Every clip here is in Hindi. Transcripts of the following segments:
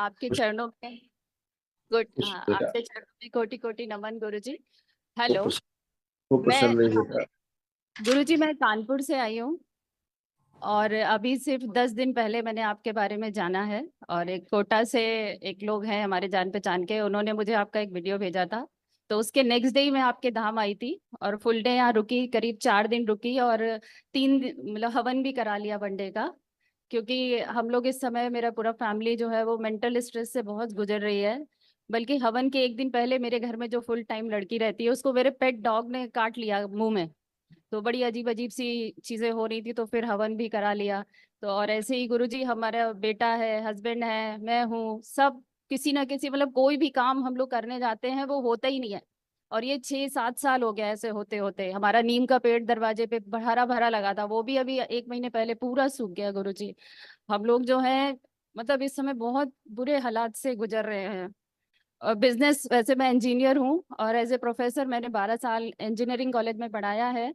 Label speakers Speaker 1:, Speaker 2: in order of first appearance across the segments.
Speaker 1: आपके चरणों में गुड
Speaker 2: खुश
Speaker 1: हाँ,
Speaker 2: बेटा।
Speaker 1: आपके चरणों में कोटि कोटि नमन गुरुजी।
Speaker 2: खूब
Speaker 1: हेलो।
Speaker 2: प्रसन्न, खूब
Speaker 1: मैं
Speaker 2: प्रसन्न रही बेटा।
Speaker 1: गुरुजी मैं कानपुर से आई हूँ और अभी सिर्फ 10 दिन पहले मैंने आपके बारे में जाना है। और एक कोटा से एक लोग हैं हमारे जान पहचान के, उन्होंने मुझे आपका एक वीडियो भेजा था। तो उसके नेक्स्ट डे ही मैं आपके धाम आई थी और फुल डे यहाँ रुकी, करीब 4 दिन रुकी और 3 दिन मतलब हवन भी करा लिया वनडे का। क्योंकि हम लोग इस समय, मेरा पूरा फैमिली जो है वो मेंटल स्ट्रेस से बहुत गुजर रही है। बल्कि हवन के एक दिन पहले मेरे घर में जो फुल टाइम लड़की रहती है उसको मेरे पेट डॉग ने काट लिया मुंह में। तो बड़ी अजीब अजीब सी चीजें हो रही थी, तो फिर हवन भी करा लिया। तो और ऐसे ही गुरुजी, हमारा बेटा है, हस्बैंड है, मैं हूँ, सब किसी ना किसी मतलब कोई भी काम हम लोग करने जाते हैं वो होता ही नहीं है। और ये 6-7 साल हो गया ऐसे होते होते। हमारा नीम का पेड़ दरवाजे पे हरा भरा लगा था, वो भी अभी 1 महीने पहले पूरा सूख गया गुरुजी। हम लोग जो है मतलब इस समय बहुत बुरे हालात से गुजर रहे हैं। और बिजनेस, वैसे मैं इंजीनियर हूँ और एज ए प्रोफेसर मैंने 12 साल इंजीनियरिंग कॉलेज में पढ़ाया है।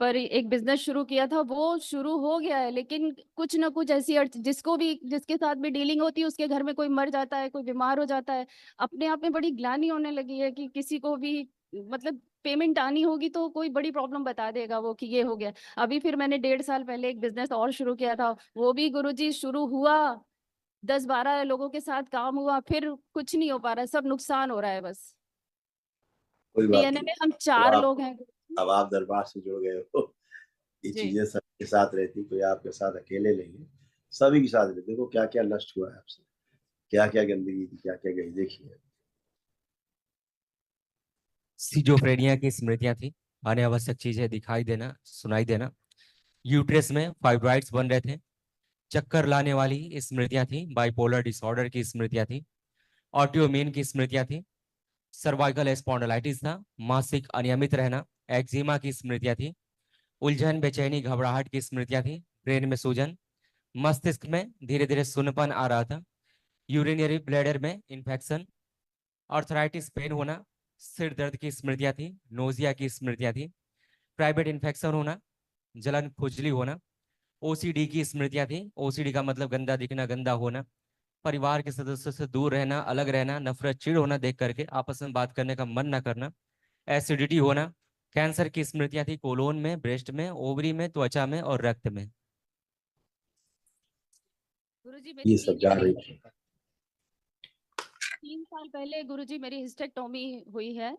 Speaker 1: पर एक बिजनेस शुरू किया था, वो शुरू हो गया है, लेकिन कुछ ना कुछ ऐसी जिसको भी, जिसके साथ भी डीलिंग होती है उसके घर में कोई मर जाता है, कोई बीमार हो जाता है। अपने आप में बड़ी ग्लानि होने लगी है कि किसी को भी मतलब पेमेंट आनी होगी तो कोई बड़ी प्रॉब्लम बता देगा वो कि ये हो गया। अभी फिर मैंने 1.5 साल पहले एक बिजनेस और शुरू किया था, वो भी गुरुजी शुरू हुआ, 10-12 लोगों के साथ काम हुआ, फिर कुछ नहीं हो पा रहा है, सब नुकसान हो रहा है बस।
Speaker 2: कोई बात
Speaker 1: डीएनए
Speaker 2: नहीं।
Speaker 1: में हम
Speaker 2: तो
Speaker 1: 4
Speaker 2: आप,
Speaker 1: लोग हैं।
Speaker 2: अब आप दरबार से जुड़ गए हो। ये
Speaker 1: जी।
Speaker 2: चीजें सबके साथ रहती, कोई आपके साथ अकेले नहीं है, सभी के साथ रहती। देखो क्या क्या नष्ट हुआ है आपसे, क्या क्या गंदगी थी, क्या क्या गई, देखिए।
Speaker 3: सिजोफ्रेनिया की स्मृतियां थी। अनावश्यक चीजें दिखाई देना, सुनाई देना। यूट्रस में फाइब्रॉइड्स बन रहे थे। चक्कर लाने वाली स्मृतियां थी। बाइपोलर डिसऑर्डर की स्मृतियां थी। ऑटोइम्यून की स्मृतियां थी। सर्वाइकल स्पॉन्डिलाइटिस था। मासिक अनियमित रहना। एक्जिमा की स्मृतियां थी। उलझन, बेचैनी, घबराहट की स्मृतियां थी। ब्रेन में सूजन। मस्तिष्क में धीरे धीरे सुन्नपन आ रहा था। यूरिनरी ब्लैडर में इंफेक्शन। आर्थराइटिस, पेन होना। सिर दर्द की स्मृतियां थी। नोजिया की स्मृतियां थी। प्राइवेट इन्फेक्शन होना। जलन, खुजली होना। ओसीडी की स्मृतियां थी। ओसीडी का मतलब गंदा दिखना, गंदा होना। परिवार के सदस्यों से दूर रहना, अलग रहना, नफरत, चिढ़ होना देख करके, आपस में बात करने का मन ना करना। एसिडिटी होना। कैंसर की स्मृतियां थी। कोलोन में, ब्रेस्ट में, ओवरी में, त्वचा में और रक्त में।
Speaker 1: गुरुजी मेरी
Speaker 2: ये सब
Speaker 1: तीन
Speaker 2: जा रही थी।
Speaker 1: 3 साल पहले गुरुजी मेरी हिस्टेक्टोमी हुई है।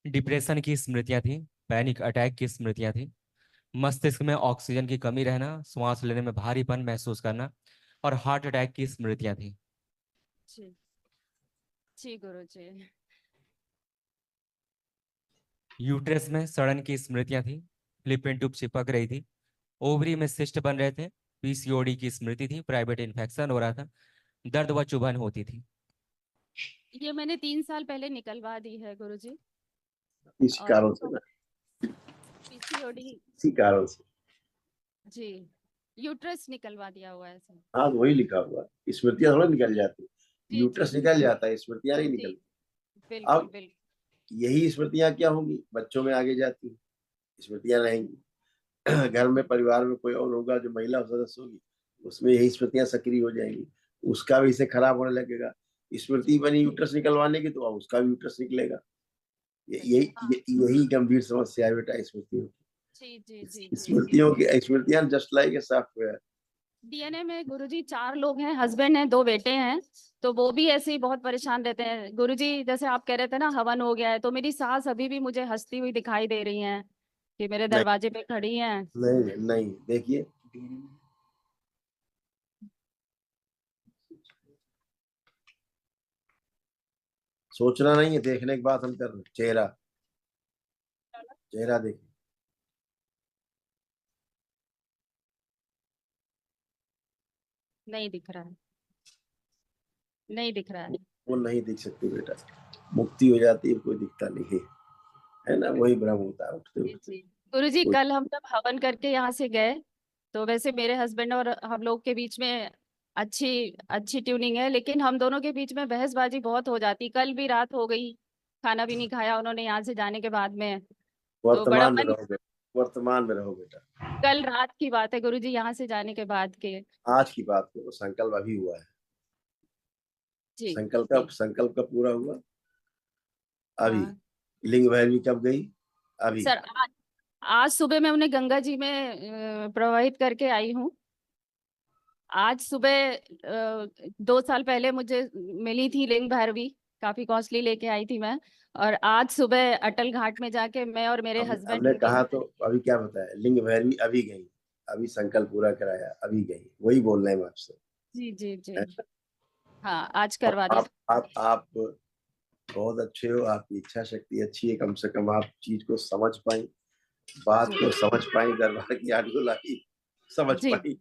Speaker 3: डिप्रेशन की स्मृतियां थी। पैनिक अटैक की स्मृतियां थी। मस्तिष्क में ऑक्सीजन की कमी रहना, श्वास लेने में भारीपन महसूस करना और हार्ट अटैक की स्मृतियां थी।
Speaker 1: जी। जी गुरुजी।
Speaker 3: यूट्रस में सड़न की स्मृतियां थी। फ्लिपिन ट्यूब चिपक रही थी। ओवरी में सिस्ट बन रहे थे। पीसीओडी की स्मृति थी। प्राइवेट इन्फेक्शन हो रहा था। दर्द व चुभन होती थी।
Speaker 1: ये मैंने 3 साल पहले निकलवा दी है गुरुजी।
Speaker 2: इसी
Speaker 1: और
Speaker 2: कारण से ना,
Speaker 1: पीसीओडी।
Speaker 2: इसी कारण से।
Speaker 1: जी। यूट्रस निकलवा दिया हुआ है सर।
Speaker 2: हाँ, तो वही लिखा हुआ है, स्मृतियां थोड़ा निकल जाती,
Speaker 1: जी जी
Speaker 2: यूट्रस निकल जाता है, स्मृतियां नहीं
Speaker 1: जी।
Speaker 2: निकलती।
Speaker 1: बिल्कुल
Speaker 2: अब
Speaker 1: बिल्कुल।
Speaker 2: यही स्मृतियां क्या होंगी, बच्चों में आगे जाती स्मृतियां रहेंगी। घर में, परिवार में कोई और होगा जो महिला सदस्य होगी, उसमें यही स्मृतियां सक्रिय हो जाएंगी, उसका भी इसे खराब होने लगेगा। स्मृति
Speaker 1: जी
Speaker 2: बनी यूट्रस निकलवाने की, तो अब उसका भी यूट्रस निकलेगा।
Speaker 1: सही है। हाँ।
Speaker 2: यही गंभीर समस्या है बेटा स्मृतियों
Speaker 1: जी जी जी
Speaker 2: की।
Speaker 1: जी जी।
Speaker 2: स्मृतियां just like a software.
Speaker 1: DNA में गुरुजी 4 लोग हैं, हस्बैंड हैं, 2 बेटे हैं। तो वो भी ऐसे ही बहुत परेशान रहते हैं गुरुजी। जैसे आप कह रहे थे ना हवन हो गया है, तो मेरी सास अभी भी मुझे हंसती हुई दिखाई दे रही हैं कि मेरे
Speaker 2: नहीं
Speaker 1: दरवाजे पे खड़ी हैं।
Speaker 2: नहीं नहीं, देखिए, सोचना नहीं है, देखने की बात हम कर रहे हैं। चेहरा, चेहरा देखिए।
Speaker 1: नहीं दिख रहा है, नहीं दिख रहा है।
Speaker 2: वो नहीं दिख सकती बेटा, मुक्ति हो जाती है, कोई दिखता नहीं है ना, वही भ्रम होता है उठते
Speaker 1: जी
Speaker 2: उठते।
Speaker 1: जी। गुरुजी
Speaker 2: कोई
Speaker 1: कल हम जब हवन करके यहाँ से गए, तो वैसे मेरे हस्बैंड और हम लोग के बीच में अच्छी अच्छी ट्यूनिंग है, लेकिन हम दोनों के बीच में बहसबाजी बहुत हो जाती। कल भी रात हो गई, खाना भी नहीं खाया उन्होंने यहाँ से जाने के बाद में। तो बड़ा
Speaker 2: वर्तमान में
Speaker 1: मन,
Speaker 2: रहो, वर्तमान में रहो बेटा।
Speaker 1: कल रात की बात है गुरुजी, यहाँ से जाने के बाद के।
Speaker 2: आज की बात करो, संकल्प अभी हुआ है।
Speaker 1: जी
Speaker 2: संकल्प का पूरा हुआ। अभी
Speaker 1: हाँ
Speaker 2: लिंग भैरवी कब गई? अभी।
Speaker 1: सर, आज सुबह मैं उन्हें गंगा जी में प्रवाहित करके आई हूँ। आज सुबह 2 साल पहले मुझे मिली थी लिंग भैरवी, काफी कॉस्टली लेके आई थी मैं। और आज सुबह अटल घाट में जाके मैं और मेरे हस्बैंड
Speaker 2: हमने कहा तो अभी क्या बताया? लिंग भैरवी अभी गई, अभी संकल्प पूरा कराया, अभी गई, वही बोल रहे हैं हम आपसे।
Speaker 1: जी जी जी। हाँ आज
Speaker 2: और
Speaker 1: करवा दी।
Speaker 2: आप बहुत अच्छे हो, आपकी इच्छा शक्ति अच्छी है, कम से कम आप चीज को समझ पाई, बात
Speaker 1: जी
Speaker 2: को समझ पाई, दरबार की आडियो लाई समझ
Speaker 1: जी
Speaker 2: पाई।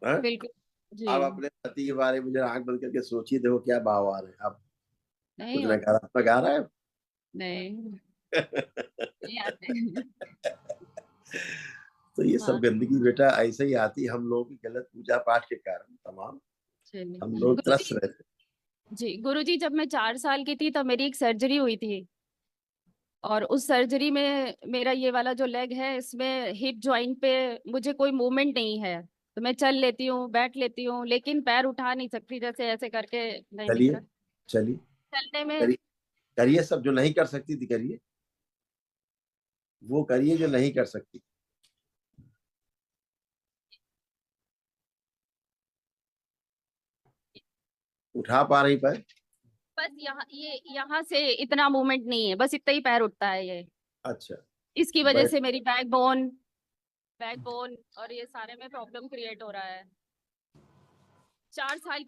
Speaker 2: हाँ?
Speaker 1: बिल्कुल। जी
Speaker 2: आप अपने पति के बारे में जरा आंख बंद करके सोचिए, देखो क्या भाव आ रहे हैं। आप कुछ
Speaker 1: नहीं
Speaker 2: नकारात्मक आ रहा
Speaker 1: नहीं
Speaker 2: है?
Speaker 1: नहीं आते।
Speaker 2: तो ये सब
Speaker 1: हाँ
Speaker 2: गंदगी बेटा ऐसे ही आती है हम लोगों की गलत पूजा पाठ के कारण, तमाम
Speaker 1: चलिए।
Speaker 2: हम लोग त्रस्त
Speaker 1: गुरुजी,
Speaker 2: रहते
Speaker 1: जी गुरुजी, जब मैं 4 साल की थी तब मेरी एक सर्जरी हुई थी। और उस सर्जरी में मेरा ये वाला जो लेग है, इसमें हिप जॉइंट पे मुझे कोई मूवमेंट नहीं है। तो मैं चल लेती हूँ, बैठ लेती हूँ, लेकिन पैर उठा नहीं सकती, जैसे ऐसे करके नहीं दिख
Speaker 2: चलिए
Speaker 1: रहा
Speaker 2: चलिए,
Speaker 1: चलने में।
Speaker 2: करिए करिए, सब जो नहीं कर सकती थी करिए, वो करिए जो नहीं कर सकती। उठा पा रही पैर?
Speaker 1: बस यहाँ से इतना मूवमेंट नहीं है, बस इतना ही पैर उठता है ये।
Speaker 2: अच्छा।
Speaker 1: इसकी वजह
Speaker 2: बैठ।
Speaker 1: से मेरी बैकबोन और ये सारे में प्रॉब्लम क्रिएट हो रहा है। 4 साल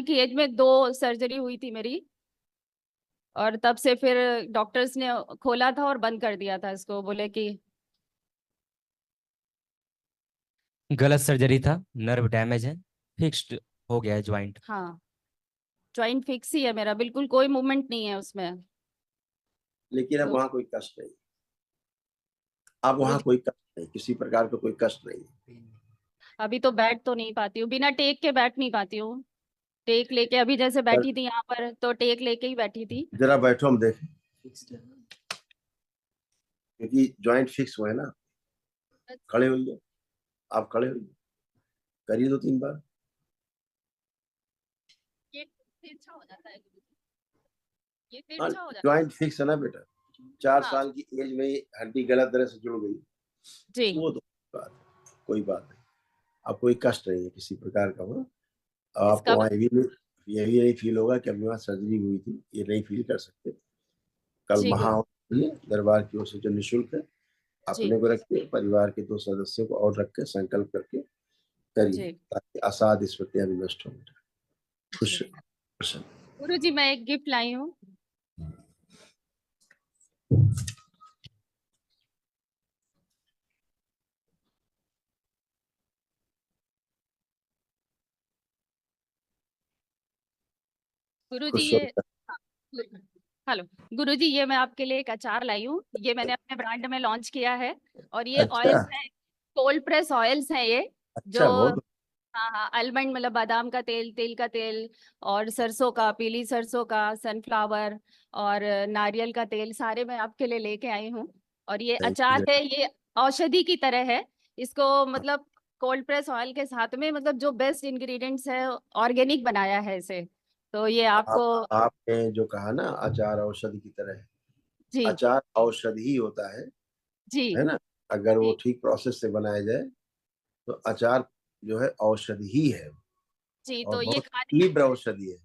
Speaker 1: की एज में 2 सर्जरी हुई थी मेरी। और तब से फिर डॉक्टर्स ने खोला था और बंद कर दिया था इसको, बोले कि
Speaker 3: गलत सर्जरी था, नर्व डैमेज है, फिक्स्ड हो गया है ज्वाइंट।
Speaker 1: हाँ जॉइंट फिक्स ही है मेरा, बिल्कुल कोई मूवमेंट नहीं है उसमें।
Speaker 2: लेकिन अब
Speaker 1: तो
Speaker 2: वहां कोई कष्ट नहीं, अब वहां
Speaker 1: गुरुजी,
Speaker 2: कोई कष्ट नहीं, किसी प्रकार का कोई कष्ट नहीं।
Speaker 1: अभी तो बैठ तो नहीं पाती हूँ, बिना टेक के बैठ नहीं पाती हूँ। टेक लेके अभी जैसे बैठी थी यहाँ पर, तो टेक लेके ही बैठी थी।
Speaker 2: जरा बैठो, हम देखें, क्योंकि ज्वाइंट फिक्स हुआ है ना। खड़े होइए, आप खड़े होइए, करिए 2-3 बार।
Speaker 1: ये तिरछा हो जाता है गुरुजी, ये
Speaker 2: हाँ,
Speaker 1: तिरछा हो जाता
Speaker 2: ज्वाइंट फिक्स है ना बेटा, 4
Speaker 1: है। हाँ
Speaker 2: साल की एज में ही हड्डी गलत तरह से जुड़ गई,
Speaker 1: जी
Speaker 2: वो तो बात है, कोई बात नहीं। अब कोई कष्ट नहीं है किसी प्रकार का। वो आपको
Speaker 1: इसका
Speaker 2: वहाँ ये भी नहीं फील होगा कि अपने वहाँ सर्जरी हुई थी, ये नहीं फील कर सकते। कल
Speaker 1: जी गुरु
Speaker 2: दरबार की ओर से जो निःशुल्क है,
Speaker 1: जी
Speaker 2: अपने को रखिए, परिवार के 2 सदस्यों को और रख के संकल्प करके करिए,
Speaker 1: जी
Speaker 2: ताकि असाध स्मृतियां भी नष्ट हो। खुश
Speaker 1: जी
Speaker 2: प्रसन्न।
Speaker 1: गुरु जी, मैं एक गिफ्ट लाई हूँ। गुरु जी
Speaker 2: खुश
Speaker 1: ये,
Speaker 2: होकर।
Speaker 1: हाँ, हेलो गुरुजी, ये मैं आपके लिए एक अचार लाई हूँ। ये मैंने अपने ब्रांड में लॉन्च किया है। और ये
Speaker 2: अच्छा।
Speaker 1: ऑयल्स हैं, कोल्ड प्रेस ऑयल्स हैं ये। जो,
Speaker 2: अच्छा, बहुत।
Speaker 1: हाँ हाँ, आलमंड मतलब बादाम का तेल, तिल का तेल, और सरसों का, पीली सरसों का, सनफ्लावर, और नारियल का तेल, सारे मैं आपके लिए लेके आई हूँ। और ये
Speaker 2: थैंक
Speaker 1: अचार
Speaker 2: यू।
Speaker 1: है, ये औषधि की तरह है। इसको मतलब कोल्ड प्रेस ऑयल के साथ में, मतलब जो बेस्ट इंग्रेडिएंट्स है, ऑर्गेनिक बनाया है इसे। तो ये
Speaker 2: आप
Speaker 1: आपको।
Speaker 2: आपने जो कहा ना, अचार औषधि की तरह है,
Speaker 1: जी
Speaker 2: अचार औषधि ही होता
Speaker 1: जी
Speaker 2: है ना? अगर वो
Speaker 1: जी
Speaker 2: ठीक प्रोसेस से बनाया जाए तो अचार जो है औषधि ही है,
Speaker 1: जी।
Speaker 2: और
Speaker 1: तो ये
Speaker 2: बहुत
Speaker 1: खाने,
Speaker 2: तीव्र औषधि है।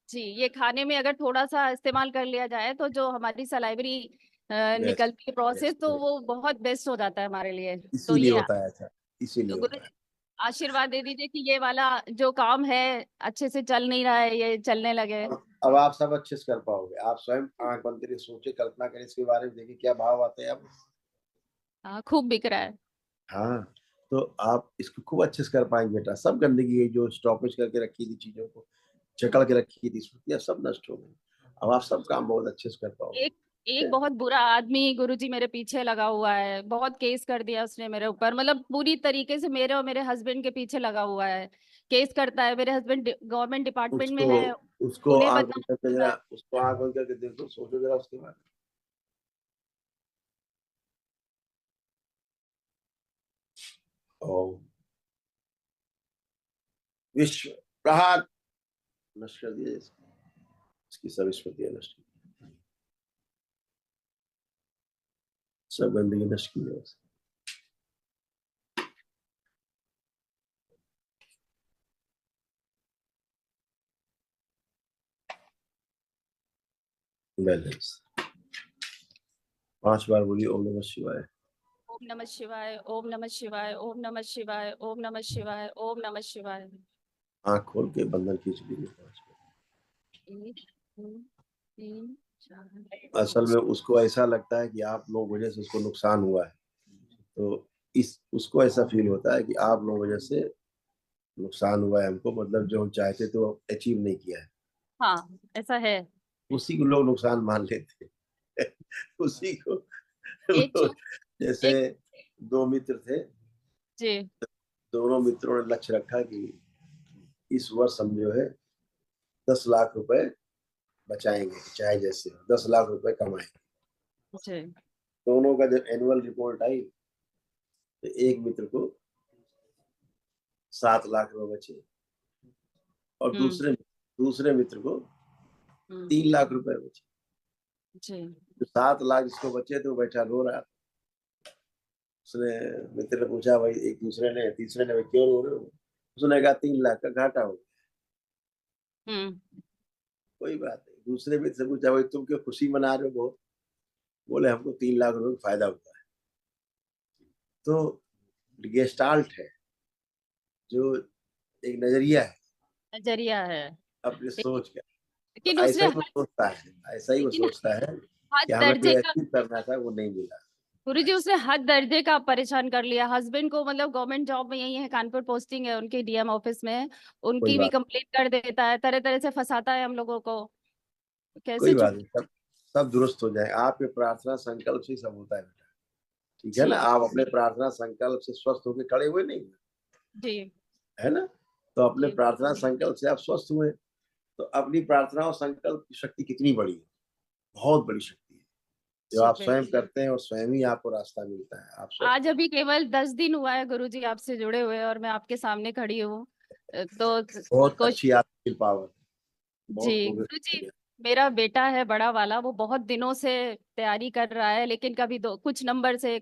Speaker 1: जी ये खाने में अगर थोड़ा सा इस्तेमाल कर लिया जाए, तो जो हमारी सलाइवरी
Speaker 2: यस,
Speaker 1: निकलती है प्रोसेस,
Speaker 2: यस।
Speaker 1: तो वो बहुत बेस्ट हो जाता है हमारे लिए। तो
Speaker 2: इसीलिए
Speaker 1: ये,
Speaker 2: होता है अचार, इसीलिए
Speaker 1: तो गुरु
Speaker 2: होता
Speaker 1: जी
Speaker 2: है।
Speaker 1: आशीर्वाद दे दीजिए कि ये वाला जो काम है अच्छे से चल नहीं रहा है, ये चलने लगे।
Speaker 2: अब आप सब अच्छे से कर पाओगे, आप स्वयं आंख बंद करके सोचे, कल्पना करें इसके बारे में, देखिए क्या भाव आते हैं आप।
Speaker 1: हाँ खूब बिक रहा है।
Speaker 2: हाँ, तो आप इसको खूब अच्छे से कर पाएंगे बेटा। सब गंदगी है जो स्टॉपेज करके रखी थी, चीजों को जकड़ के रखी थी, स्मृतियां सब नष्ट हो गई। अब आप सब काम बहुत अच्छे से कर पाओगे।
Speaker 1: एक एक बहुत बुरा आदमी गुरुजी मेरे पीछे लगा हुआ है, बहुत केस कर दिया उसने मेरे ऊपर, मतलब पूरी तरीके से मेरे और मेरे हस्बैंड के पीछे लगा हुआ है। केस करता है, मेरे हस्बैंड गवर्नमेंट डिपार्टमेंट में
Speaker 2: उसको
Speaker 1: है।
Speaker 2: उसको
Speaker 1: उन्हें
Speaker 2: आंख
Speaker 1: बदनाम
Speaker 2: बंद करके
Speaker 1: करता
Speaker 2: जरा,
Speaker 1: है।
Speaker 2: उसको आंख बंद करके देखो, सोचो जरा उसके बारे में। ओम विश्व प्रहार नष्ट कर दिया इसको, इसकी सब स्मृतियां नष्ट की, सब गंदगी नष्ट की है। बैलेंस 5 बार बोलिए ओम नमः शिवाय।
Speaker 1: ओम नमः शिवाय, ओम नमः शिवाय, ओम नमः शिवाय, ओम नमः शिवाय, ओम नमः शिवाय।
Speaker 2: आंख खोल के बंधन खींच लीजिए 5 बार।
Speaker 1: 1 2 3 4
Speaker 2: असल में उसको ऐसा लगता है कि आप लोगों की वजह से उसको नुकसान हुआ है, तो उसको ऐसा फील होता है कि आप लोगों की वजह से नुकसान हुआ है हमको, मतलब जो हम चाहते थे वो अचीव नहीं किया है,
Speaker 1: हाँ, ऐसा है।
Speaker 2: उसी को लोग नुकसान मान लेते हैं। उसी को
Speaker 1: एक
Speaker 2: लोग,
Speaker 1: चीज
Speaker 2: जैसे
Speaker 1: एक
Speaker 2: 2 मित्र थे,
Speaker 1: जी
Speaker 2: दोनों मित्रों ने लक्ष्य रखा कि इस वर्ष हम जो है 10 लाख रुपए बचाएंगे, चाहे जैसे 10 लाख रुपए कमाएंगे।
Speaker 1: जी
Speaker 2: दोनों का जब एनुअल रिपोर्ट आई तो एक मित्र को 7 लाख रुपए बचे और
Speaker 1: हम्म
Speaker 2: दूसरे मित्र को
Speaker 1: हम्म
Speaker 2: 3 लाख रुपए बचे।
Speaker 1: जी
Speaker 2: तो 7 लाख जिसको बचे थे वो बैठा रो रहा था। उसने मित्र ने पूछा भाई, तीसरे ने भाई क्यों रो रहे हो? उसने कहा 3 लाख का घाटा हो गया।
Speaker 1: हम्म
Speaker 2: कोई बात नहीं। दूसरे मित्र से पूछा भाई तुम क्यों खुशी मना रहे हो बहुत? बोले हमको 3 लाख रुपए का फायदा हुआ है। तो गेस्टाल्ट है, जो एक नजरिया है
Speaker 1: नजरिया है।
Speaker 2: अपनी सोच का, तो
Speaker 1: लेकिन
Speaker 2: ऐसा
Speaker 1: उसने
Speaker 2: ही वो सोचता है, ऐसा ही वो
Speaker 1: लेकिन
Speaker 2: सोचता है
Speaker 1: हद
Speaker 2: कि हमें
Speaker 1: दर्जे
Speaker 2: कोई
Speaker 1: का
Speaker 2: अचीव करना था, वो नहीं मिला।
Speaker 1: गुरुजी, उसने हद दर्जे का परेशान कर लिया हस्बैंड को। मतलब गवर्नमेंट जॉब में यही है, कानपुर पोस्टिंग है उनके, डीएम ऑफिस में।
Speaker 2: कोई
Speaker 1: उनकी भी
Speaker 2: बात
Speaker 1: कंप्लेंट कर देता है, तरह तरह से फंसाता है हम लोगों को। कैसे
Speaker 2: कोई बात
Speaker 1: चुप।
Speaker 2: नहीं, सब दुरुस्त हो जाए। आपके प्रार्थना संकल्प से ही सब होता है बेटा, ठीक है ना?
Speaker 1: जी
Speaker 2: आप अपने प्रार्थना संकल्प से स्वस्थ होकर खड़े हुए नहीं हुए,
Speaker 1: जी
Speaker 2: है ना? तो अपने
Speaker 1: जी
Speaker 2: प्रार्थना संकल्प से आप स्वस्थ हुए, तो अपनी प्रार्थना और संकल्प की शक्ति कितनी बड़ी है, बहुत बड़ी शक्ति है, जो
Speaker 1: जी
Speaker 2: आप स्वयं
Speaker 1: बिल्कुल।
Speaker 2: करते हैं और स्वयं ही आपको रास्ता मिलता है, आप स्वस्थ
Speaker 1: आज
Speaker 2: हो।
Speaker 1: अभी केवल 10 दिन हुआ है गुरुजी आपसे जुड़े हुए, और मैं आपके सामने खड़ी हूँ। तो
Speaker 2: बहुत
Speaker 1: कुछ
Speaker 2: अच्छी आपकी पावर,
Speaker 1: जी
Speaker 2: बहुत
Speaker 1: गुरुजी,
Speaker 2: प्रोग्रेस।
Speaker 1: मेरा बेटा है बड़ा वाला, वो बहुत दिनों से तैयारी कर रहा है, लेकिन कभी कुछ नंबर से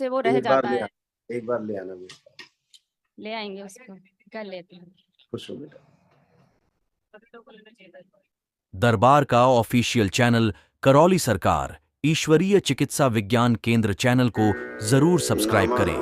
Speaker 1: वो रह
Speaker 2: एक बार
Speaker 1: जाता
Speaker 2: ले
Speaker 1: है।
Speaker 2: आना, एक बार ले आना मेरे पास।
Speaker 1: ले आएंगे उसको, कर लेते हैं।
Speaker 2: खुश हो बेटा।
Speaker 4: दरबार का ऑफिशियल चैनल करौली सरकार ईश्वरीय चिकित्सा विज्ञान केंद्र चैनल को जरूर सब्सक्राइब करें।